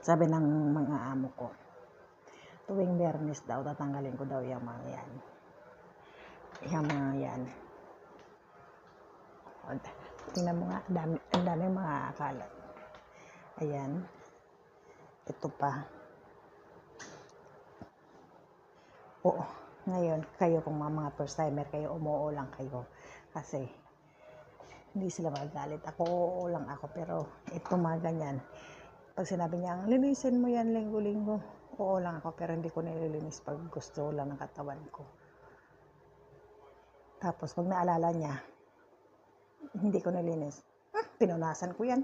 Sabi ng mga amo ko, tuwing Biyernes daw, tatanggalin ko daw yung mga yan. Yung mga yan. Tingnan mo nga, ang dami mga kalat. Ayan. Ito pa. Oo. Ngayon, kayo kung mga first timer kayo, umuo lang kayo. Kasi, hindi sila magagalit. Ako, oo lang ako. Pero, ito mga ganyan. Pag sinabi niya, linisin mo yan linggo-linggo. Oo lang ako, pero hindi ko nililinis pag gusto lang ng katawan ko. Tapos, pag naalala niya, hindi ko nilinis. Pinunasan ko yan.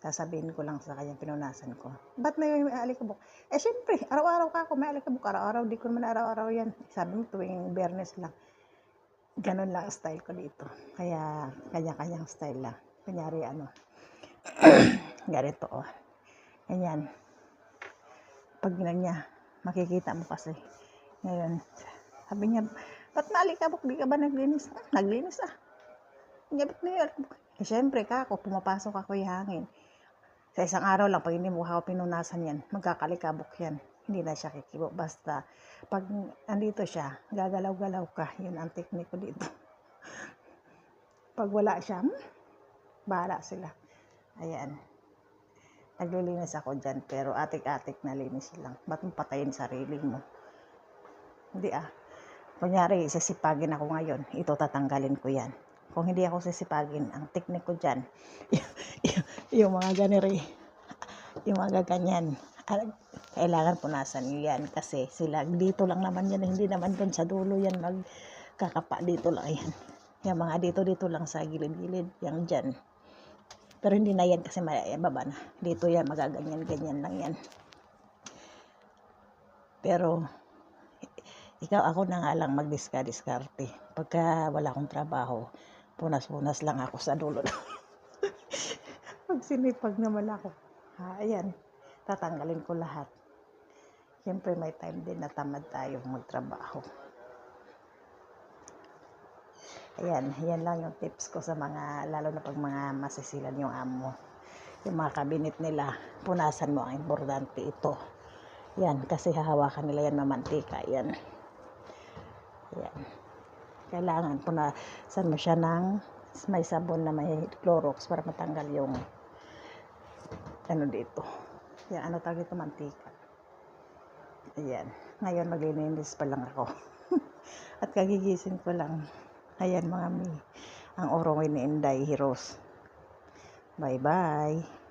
Sasabihin ko lang sa kanya, pinunasan ko. Ba't may alikabok? Syempre, araw-araw ka ako may alikabok. Araw-araw, di ko naman araw-araw yan. Sabi mo, tuwing Biyernes lang. Ganon lang ang style ko dito. Kaya, kanya-kanyang style lang. Kunyari, ganito, oh. Ganyan. Pag niya, makikita mo kasi. Ngayon, sabi niya, ba't maalikabok? Di ka ba naglinis? Naglinis Ba't na yun? Siyempre ka ako, pumapasok ako yung hangin. Sa isang araw lang, pag hindi mo ako pinunasan yan, magkakalikabok yan. Hindi na siya kikibo. Basta, pag andito siya, gagalaw-galaw ka. Yun ang teknik ko dito. Pag wala siya, bahala sila. Ayan. Naglilinis ako dyan, pero atik-atik na linis lang. Ba't mo patayin sarili mo? Hindi Kunyari, sisipagin ako ngayon, ito tatanggalin ko yan. Kung hindi ako sisipagin, ang teknik ko dyan, yung mga ganiri, yung mga ganyan, kailangan punasan nyo yan. Kasi sila, dito lang naman yan, hindi naman dun sa dulo yan, magkakapa dito lang yan. Yung mga dito lang sa gilid-gilid, yung dyan. Pero hindi na yan kasi baba na. Dito yan, magaganyan-ganyan lang yan. Pero, ikaw ako na nga lang magdiskarte. Pagka wala akong trabaho, punas-punas lang ako sa dulo. Pag sinipag naman ako, ayan, tatanggalin ko lahat. Siyempre may time din na tamad tayo magtrabaho. Ayan, yan lang yung tips ko sa mga, lalo na pag mga masisilan yung amo. Yung mga kabinet nila, punasan mo, ang importante ito. Yan, kasi hahawakan nila yan mamantika. Yan. Ayan. Kailangan punasan mo siya ng may sabon na may Clorox para matanggal yung dito. Yan, tawag ito, mantika. Ayan. Ngayon maglilinis pa lang ako. At kagigising ko lang. Ayan mga ang orong ni Inday Heroes. Bye-bye.